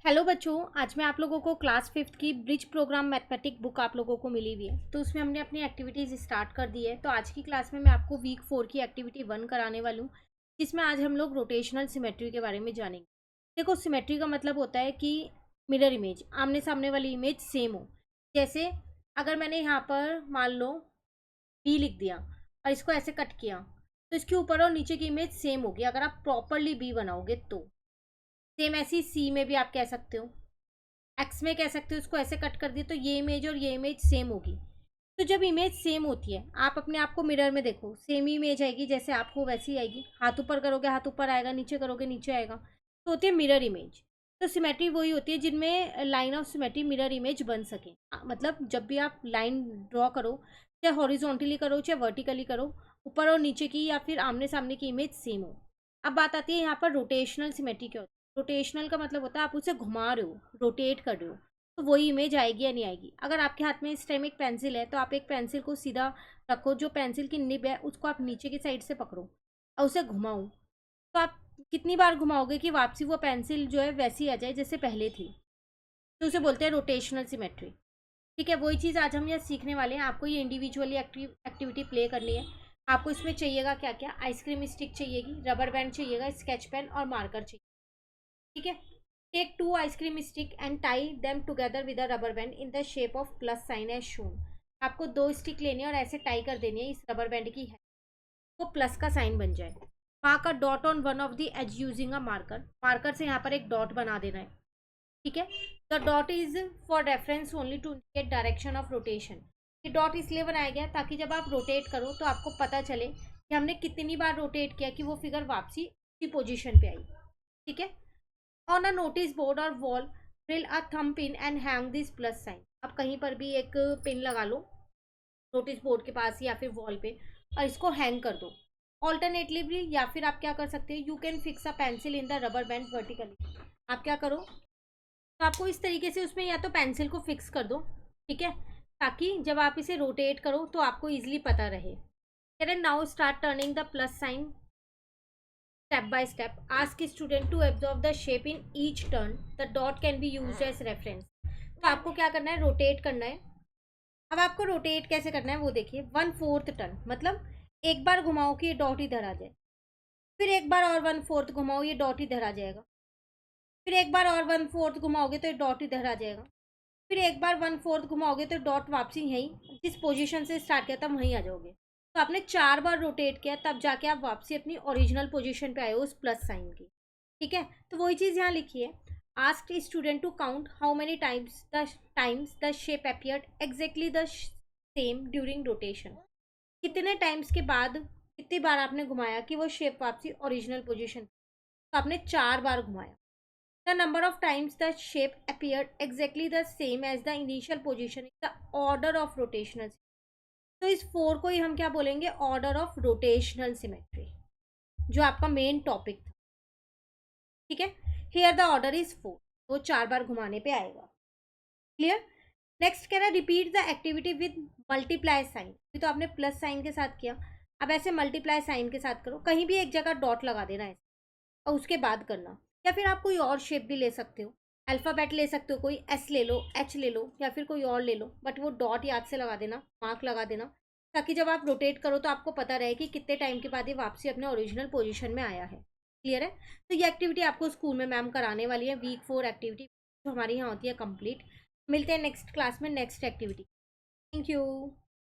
Hello बच्चों, आज मैं आप लोगों को क्लास फिफ्थ की ब्रिज प्रोग्राम मैथमेटिक बुक आप लोगों को मिली हुई है। तो उसमें हमने अपनी एक्टिविटीज़ स्टार्ट कर दी है। तो आज की क्लास में मैं आपको वीक 4 की एक्टिविटी 1 कराने वाली हूँ, जिसमें आज हम लोग रोटेशनल सिमेट्री के बारे में जानेंगे। देखो, सिमेट्री का मतलब होता है कि मिरर इमेज, आमने सामने वाली इमेज सेम हो। जैसे अगर मैंने यहाँ पर मान लो बी लिख दिया और इसको ऐसे कट किया, तो इसके ऊपर और नीचे की इमेज सेम होगी अगर आप प्रॉपरली बी बनाओगे तो। सेम ऐसी सी में भी आप कह सकते हो, एक्स में कह सकते हो, उसको ऐसे कट कर दिया तो ये इमेज और ये इमेज सेम होगी। तो जब इमेज सेम होती है, आप अपने आप को मिरर में देखो, सेम ही इमेज आएगी, जैसे आपको वैसी आएगी। हाथ ऊपर करोगे हाथ ऊपर आएगा, नीचे करोगे नीचे आएगा। तो होती है मिरर इमेज। तो सिमेट्री वही होती है जिनमें line of symmetry mirror image बन सके। मतलब जब भी आप लाइन ड्रॉ करो, चाहे हॉरिजॉन्टली करो चाहे वर्टिकली करो, ऊपर और नीचे की या फिर आमने सामने की इमेज सेम हो। अब बात आती है यहाँ पर रोटेशनल सिमेट्री क्या होती है। रोटेशनल का मतलब होता है आप उसे घुमा रहे हो, रोटेट कर रहे हो, तो वही इमेज आएगी या नहीं आएगी। अगर आपके हाथ में इस टाइम एक पेंसिल है, तो आप एक पेंसिल को सीधा रखो, जो पेंसिल की निब है उसको आप नीचे की साइड से पकड़ो और उसे घुमाओ। तो आप कितनी बार घुमाओगे कि वापसी वो पेंसिल जो है वैसी आ जाए जैसे पहले थी। तो उसे बोलते हैं रोटेशनल सिमेट्री। ठीक है, वही चीज़ आज हम यहाँ सीखने वाले हैं। आपको ये इंडिविजुअली एक्टिविटी प्ले करनी है। आपको इसमें चाहिएगा क्या क्या, आइसक्रीम स्टिक चाहिएगी, रबर बैंड चाहिएगा, स्केच पेन और मार्कर चाहिए। ठीक है, take two ice cream stick and tie them together with a rubber band in the shape of plus sign as shown. आपको दो स्टिक लेनी है और ऐसे टाई कर देनी है इस रबर बैंड की है, वो प्लस का साइन बन जाए। Mark a dot on one of the edge using a marker. Marker से यहाँ पर एक डॉट बना देना है। ठीक है, the dot is for reference only to indicate direction of rotation. ये डॉट इसलिए बनाया गया ताकि जब आप रोटेट करो तो आपको पता चले कि हमने कितनी बार रोटेट किया कि वो फिगर वापसी उसी पोजीशन पे आई। ठीक है, ऑन अ नोटिस बोर्ड और wall drill a thumb pin and hang this plus sign. अब कहीं पर भी एक पिन लगा लो, नोटिस बोर्ड के पास या फिर वॉल पे, और इसको हैंग कर दो ऑल्टरनेटली। या फिर आप क्या कर सकते हैं, you can fix a pencil in the rubber band vertically. आप क्या करो, तो आपको इस तरीके से उसमें या तो पेंसिल को फिक्स कर दो, ठीक है, ताकि जब आप इसे रोटेट करो तो आपको इजीली पता रहे। Now start turning the plus sign step by step. Ask student to absorb the shape in each turn. The dot can be used as reference. तो आपको क्या करना है, रोटेट करना है। अब आपको रोटेट कैसे करना है वो देखिए। 1/4 टर्न मतलब एक बार घुमाओ कि ये डॉट इधर आ जाए, फिर एक बार और 1/4 घुमाओ, ये डॉट इधर आ जाएगा, फिर एक बार और 1/4 घुमाओगे तो ये डॉट इधर आ जाएगा, फिर एक बार 1/4 घुमाओगे तो डॉट वापसी यहीं जिस पोजीशन से स्टार्ट किया था वहीं आ जाओगे। तो आपने 4 बार रोटेट किया तब जाके आप वापसी अपनी ओरिजिनल पोजीशन पे आए हो उस प्लस साइन की। ठीक है, तो वही चीज़ यहाँ लिखी है। Ask student to count how many times the shape appeared exactly the same during rotation. कितने टाइम्स के बाद कितनी बार आपने घुमाया कि वो शेप वापसी ओरिजिनल पोजीशन। तो आपने 4 बार घुमाया। The number of times the shape appeared exactly the same as the initial position is the order of rotational symmetry. तो इस 4 को ही हम क्या बोलेंगे, ऑर्डर ऑफ रोटेशनल सिमेट्री, जो आपका मेन टॉपिक था। ठीक है, हियर द ऑर्डर इज 4, वो 4 बार घुमाने पे आएगा। क्लियर। नेक्स्ट कह रहा है repeat the activity with multiply sign. अभी तो आपने प्लस साइन के साथ किया, अब ऐसे मल्टीप्लाई साइन के साथ करो। कहीं भी एक जगह डॉट लगा देना है और उसके बाद करना। या फिर आप कोई और शेप भी ले सकते हो, अल्फ़ाबेट ले सकते हो, कोई एस ले लो, एच ले लो, या फिर कोई और ले लो, बट वो डॉट याद से लगा देना, मार्क लगा देना, ताकि जब आप रोटेट करो तो आपको पता रहे कि कितने टाइम के बाद ये वापसी अपने ओरिजिनल पोजीशन में आया है। क्लियर है। तो ये एक्टिविटी आपको स्कूल में मैम कराने वाली है, वीक 4 एक्टिविटी जो हमारी यहाँ होती है कंप्लीट। मिलते हैं नेक्स्ट क्लास में नेक्स्ट एक्टिविटी। Thank you.